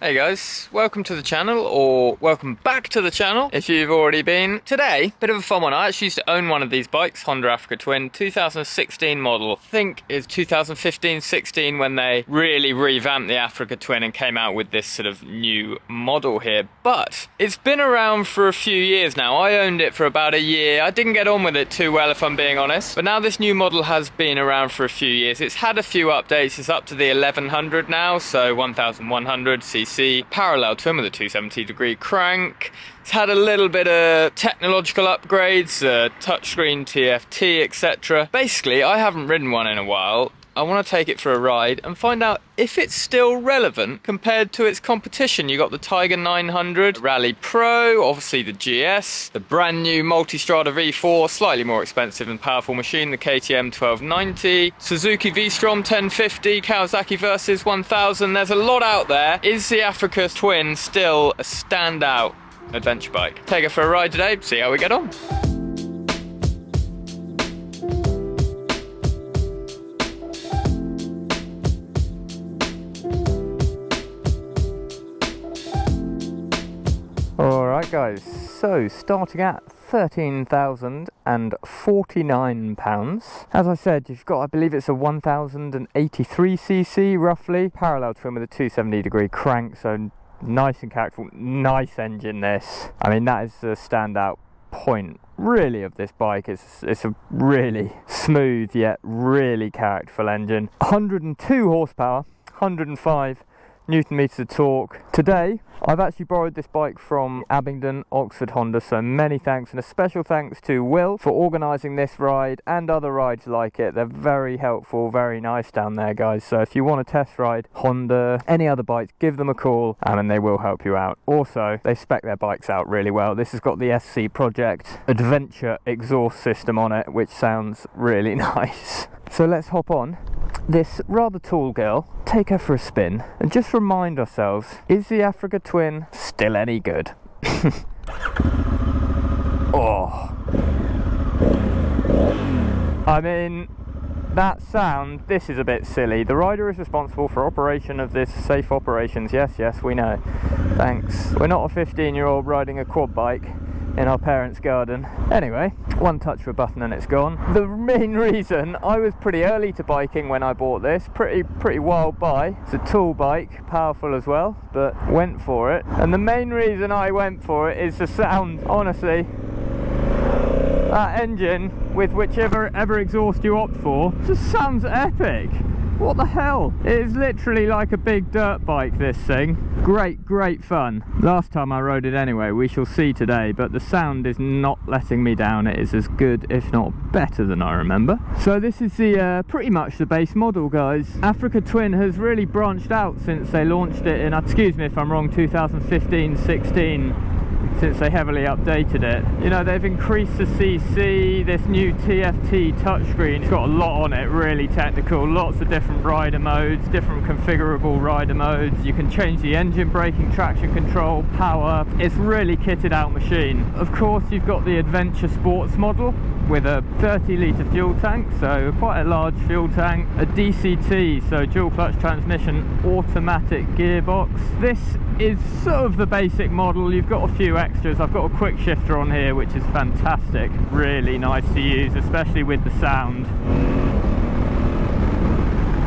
Hey guys, welcome to the channel, or welcome back to the channel if you've already been. Today, bit of a fun one. I actually used to own one of these bikes, Honda Africa Twin, 2016 model. I think it's 2015-16 when they really revamped the Africa Twin and came out with this sort of new model here. But it's been around for a few years now. I owned it for about a year. I didn't get on with it too well, if I'm being honest. But now this new model has been around for a few years. It's had a few updates. It's up to the 1100 now, so 1100cc. Parallel twin with a 270-degree crank. It's had a little bit of technological upgrades, touchscreen, TFT, etc. Basically, I haven't ridden one in a while. I want to take it for a ride and find out if it's still relevant compared to its competition. You got the Tiger 900, Rally Pro, obviously the GS, the brand new Multistrada V4, slightly more expensive and powerful machine, the KTM 1290, Suzuki V-Strom 1050, Kawasaki Versys 1000. There's a lot out there. Is the Africa Twin still a standout adventure bike? Take it for a ride today, see how we get on. Alright guys, so starting at £13,049. As I said, you've got, I believe it's a 1083cc roughly, parallel twin with a 270-degree crank, so nice and characterful, nice engine this. I mean, that is the standout point really of this bike. It's a really smooth yet really characterful engine. 102 horsepower, 105 Newton meters of torque. Today I've actually borrowed this bike from Abingdon, Oxford Honda, so many thanks, and a special thanks to Will for organising this ride and other rides like it. They're very helpful, very nice down there guys, so if you want to test ride Honda, any other bikes, give them a call and they will help you out. Also, they spec their bikes out really well. This has got the SC Project Adventure exhaust system on it, which sounds really nice. So let's hop on this rather tall girl, take her for a spin, and just remind ourselves, is the Africa Twin still any good? Oh, I mean, that sound, this is a bit silly. The rider is responsible for operation of this, safe operations. Yes, we know. Thanks. We're not a 15-year-old riding a quad bike in our parents' garden. Anyway, one touch of a button and it's gone. The main reason, I was pretty early to biking when I bought this, pretty wild buy. It's a tall bike, powerful as well, but went for it. And the main reason I went for it is the sound, honestly. That engine, with whichever exhaust you opt for, just sounds epic. What the hell? It is literally like a big dirt bike, this thing. Great fun. Last time I rode it anyway, we shall see today, but the sound is not letting me down. It is as good, if not better than I remember. So this is the pretty much the base model, guys. Africa Twin has really branched out since they launched it in, excuse me if I'm wrong, 2015-16. Since they heavily updated it. You know, they've increased the CC, this new TFT touchscreen, it's got a lot on it, really technical, lots of different rider modes, different configurable rider modes. You can change the engine, braking, traction control, power. It's really kitted out machine. Of course, you've got the Adventure Sports model with a 30-litre fuel tank, so quite a large fuel tank, a DCT, so dual clutch transmission, automatic gearbox. This is sort of the basic model. You've got a few extras. I've got a quick shifter on here, which is fantastic, really nice to use, especially with the sound.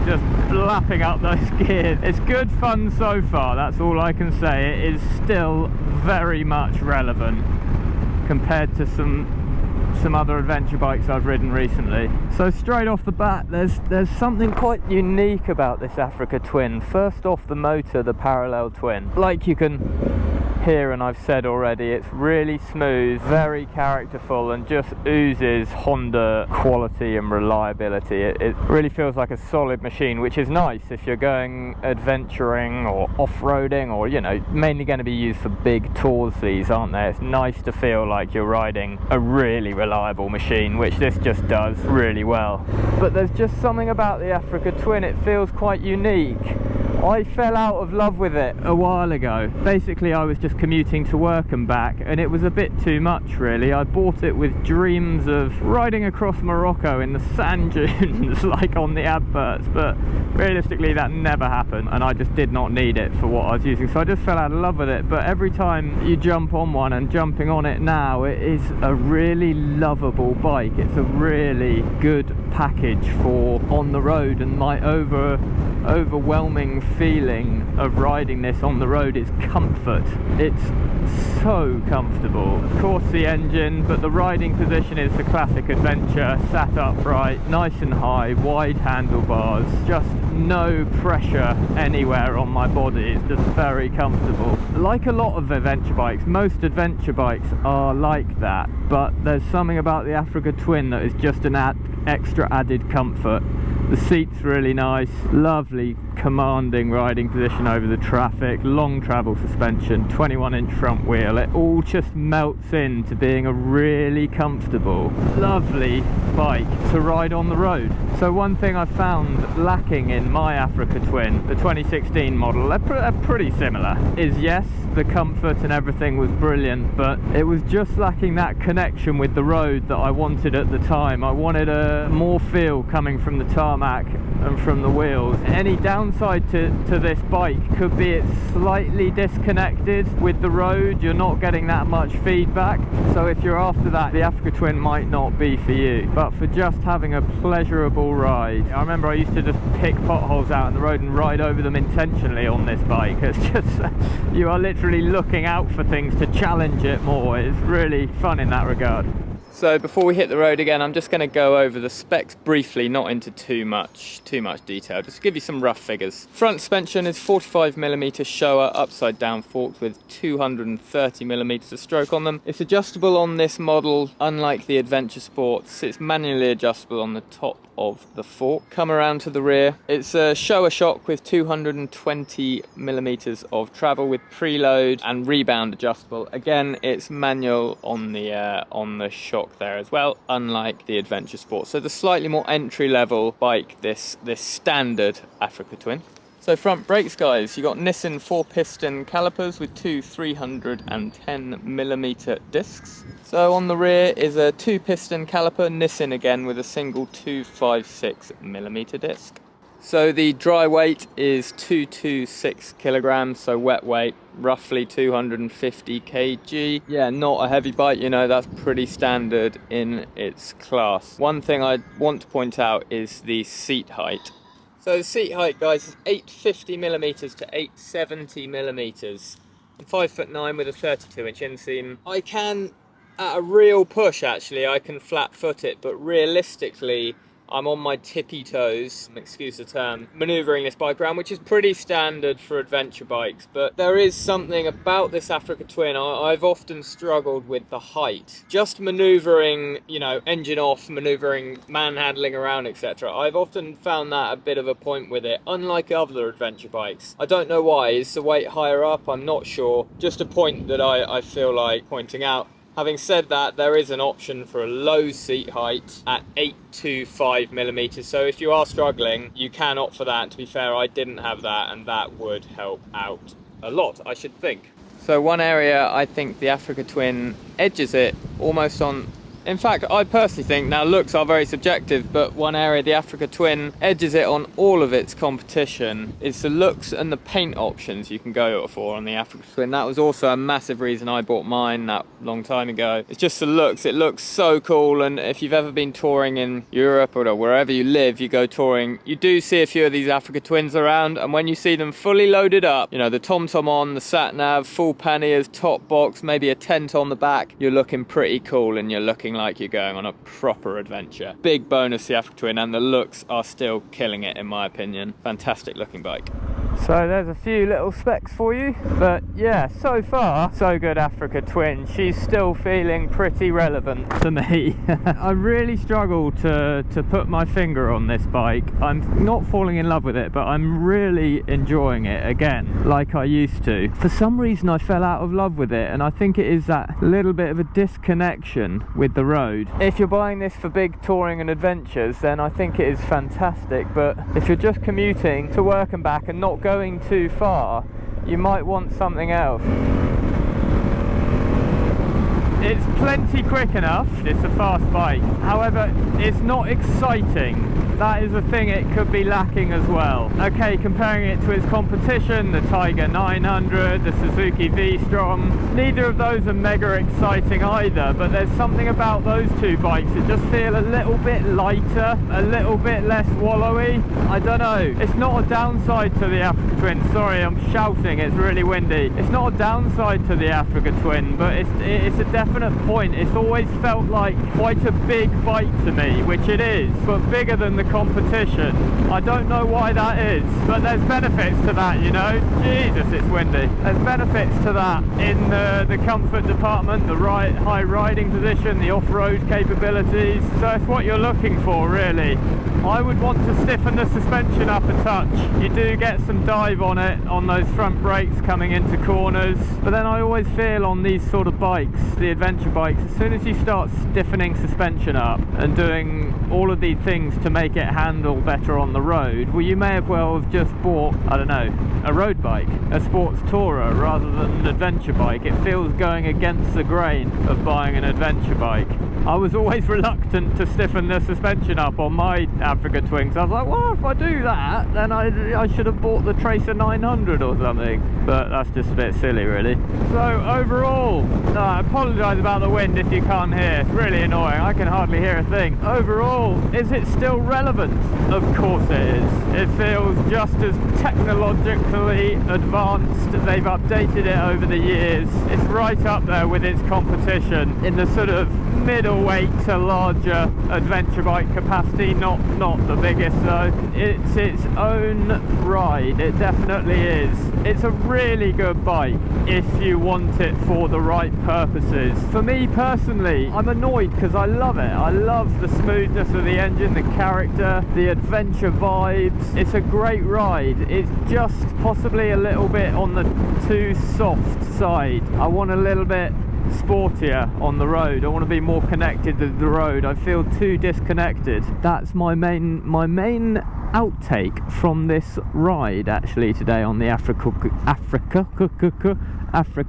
Just blapping up those gears. It's good fun so far, that's all I can say. It is still very much relevant compared to some other adventure bikes I've ridden recently. So straight off the bat, there's something quite unique about this Africa Twin. First off, the motor, the parallel twin. Like you can hear and I've said already, it's really smooth, very characterful, and just oozes Honda quality and reliability. It really feels like a solid machine, which is nice if you're going adventuring or off-roading, or, you know, mainly going to be used for big tours, these, aren't they? It's nice to feel like you're riding a really reliable machine, which this just does really well. But there's just something about the Africa Twin, it feels quite unique. I fell out of love with it a while ago. Basically, I was just commuting to work and back, and it was a bit too much, really. I bought it with dreams of riding across Morocco in the sand dunes, like on the adverts, but realistically, that never happened, and I just did not need it for what I was using, so I just fell out of love with it. But every time you jump on one, and jumping on it now, it is a really lovable bike. It's a really good package for on the road, and my overwhelming feeling of riding this on the road is comfort. It's so comfortable. Of course the engine, but the riding position is the classic adventure, sat upright, nice and high, wide handlebars, just no pressure anywhere on my body. It's just very comfortable. Like a lot of adventure bikes, most adventure bikes are like that, but there's something about the Africa Twin that is just an extra added comfort. The seat's really nice, lovely commanding riding position over the traffic, long travel suspension, 21-inch front wheel. It all just melts into being a really comfortable, lovely bike to ride on the road. So one thing I found lacking in my Africa Twin, the 2016 model, they're pretty similar, is yes, the comfort and everything was brilliant, but it was just lacking that connection with the road that I wanted at the time. I wanted a more feel coming from the tarmac and from the wheels. Any downside to this bike could be it's slightly disconnected with the road. You're not getting that much feedback, so if you're after that, the Africa Twin might not be for you. But for just having a pleasurable ride, I remember I used to just pick potholes out on the road and ride over them intentionally on this bike. It's just you are literally looking out for things to challenge it more. It's really fun in that regard. So before we hit the road again, I'm just going to go over the specs briefly, not into too much detail, just to give you some rough figures. Front suspension is 45mm Showa upside down forks with 230mm of stroke on them. It's adjustable on this model, unlike the Adventure Sports. It's manually adjustable on the top of the fork. Come around to the rear. It's a Showa shock with 220mm of travel with preload and rebound adjustable. Again, it's manual on the shock there as well, unlike the Adventure Sport. So the slightly more entry-level bike, this standard Africa Twin. So front brakes, guys, you got Nissin 4-piston calipers with two 310mm discs. So on the rear is a 2-piston caliper, Nissin again with a single 256mm disc. So the dry weight is 226 kilograms, so wet weight roughly 250 kg. Yeah, not a heavy bike, you know, that's pretty standard in its class. One thing I want to point out is the seat height. So the seat height, guys, is 850mm to 870mm. I'm 5'9" with a 32-inch inseam. I can, at a real push actually, I can flat foot it, but realistically, I'm on my tippy toes, excuse the term, manoeuvring this bike around, which is pretty standard for adventure bikes. But there is something about this Africa Twin, I've often struggled with the height. Just manoeuvring, you know, engine off, manoeuvring, manhandling around, etc. I've often found that a bit of a point with it, unlike other adventure bikes. I don't know why. Is the weight higher up? I'm not sure. Just a point that I feel like pointing out. Having said that, there is an option for a low seat height at 825mm, so if you are struggling, you can opt for that. To be fair, I didn't have that, and that would help out a lot, I should think. So one area I think the Africa Twin edges it almost on. In fact, I personally think, now looks are very subjective, but one area the Africa Twin edges it on all of its competition is the looks and the paint options you can go for on the Africa Twin. That was also a massive reason I bought mine that long time ago. It's just the looks. It looks so cool, and if you've ever been touring in Europe or wherever you live, you go touring, you do see a few of these Africa Twins around, and when you see them fully loaded up, you know, the TomTom on, the sat-nav, full panniers, top box, maybe a tent on the back, you're looking pretty cool and you're looking like you're going on a proper adventure. Big bonus the Africa Twin, and the looks are still killing it in my opinion. Fantastic looking bike. So there's a few little specs for you, but yeah, so far so good Africa Twin. She's still feeling pretty relevant to me. I really struggle to put my finger on this bike. I'm not falling in love with it, but I'm really enjoying it again, like I used to. For some reason I fell out of love with it, and I think it is that little bit of a disconnection with the road. If you're buying this for big touring and adventures, then I think it is fantastic, but if you're just commuting to work and back and not going too far, you might want something else. It's plenty quick enough, it's a fast bike, however it's not exciting. That is a thing it could be lacking as well. Okay, comparing it to its competition, the Tiger 900, the Suzuki V-Strom, neither of those are mega exciting either, but there's something about those two bikes that just feel a little bit lighter, a little bit less wallowy. I don't know, it's not a downside to the Africa Twin. Sorry, I'm shouting, it's really windy. It's not a downside to the Africa Twin, but it's a definite point. It's always felt like quite a big bike to me, which it is, but bigger than the competition. I don't know why that is, but there's benefits to that, you know. Jesus, it's windy. There's benefits to that in the comfort department, the high riding position, the off-road capabilities. So it's what you're looking for, really. I would want to stiffen the suspension up a touch. You do get some dive on it, on those front brakes coming into corners, but then I always feel on these sort of bikes, the adventure bikes, as soon as you start stiffening suspension up and doing all of these things to make it handle better on the road, well, you may as well have just bought, I don't know, a road bike, a sports tourer rather than an adventure bike. It feels going against the grain of buying an adventure bike. I was always reluctant to stiffen the suspension up on my Africa Twins. I was like, well, if I do that, then I should have bought the Tracer 900 or something. But that's just a bit silly, really. So overall, I apologise about the wind if you can't hear. It's really annoying. I can hardly hear a thing. Overall, is it still relevant? Of course it is. It feels just as technologically advanced. They've updated it over the years. It's right up there with its competition in the sort of middleweight to larger adventure bike capacity, not the biggest though. It's its own ride, it definitely is. It's a really good bike if you want it for the right purposes. For me personally, I'm annoyed because I love it. I love the smoothness of the engine, the character, the adventure vibes. It's a great ride. It's just possibly a little bit on the too soft side. I want a little bit sportier on the road. I want to be more connected to the road. I feel too disconnected. That's my main outtake from this ride actually today on the Africa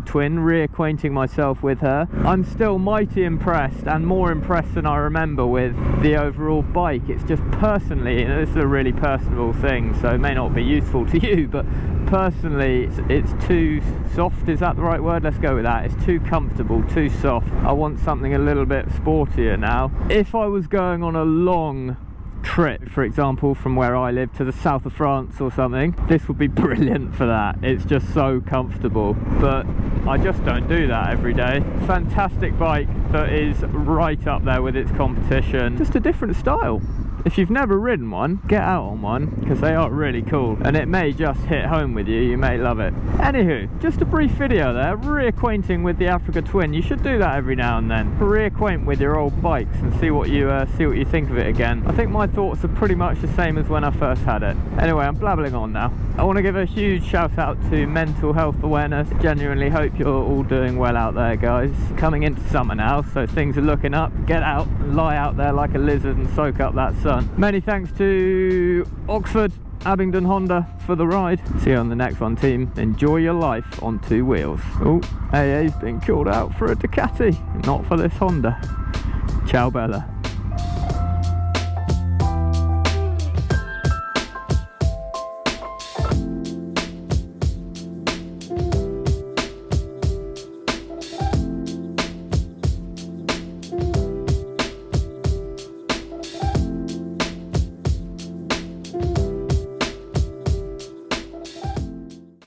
Twin, reacquainting myself with her. I'm still mighty impressed, and more impressed than I remember, with the overall bike. It's just personally, and this is a really personal thing, so it may not be useful to you, but personally it's too soft. Is that the right word? Let's go with that. It's too comfortable, too soft. I want something a little bit sportier now. If I was going on a long trip, for example, from where I live to the south of France or something, this would be brilliant for that. It's just so comfortable, but I just don't do that every day. Fantastic bike that is right up there with its competition. Just a different style. If you've never ridden one, get out on one, because they are really cool, and it may just hit home with you. You may love it. Anywho, just a brief video there, reacquainting with the Africa Twin. You should do that every now and then. Reacquaint with your old bikes and see what you think of it again. I think my thoughts are pretty much the same as when I first had it. Anyway, I'm blabbling on now. I want to give a huge shout out to mental health awareness. Genuinely hope you're all doing well out there, guys. Coming into summer now, so things are looking up. Get out and lie out there like a lizard and soak up that sun. Many thanks to Oxford Abingdon Honda for the ride. See you on the next one, team. Enjoy your life on two wheels. Oh, AA's been called out for a Ducati, not for this Honda. Ciao Bella.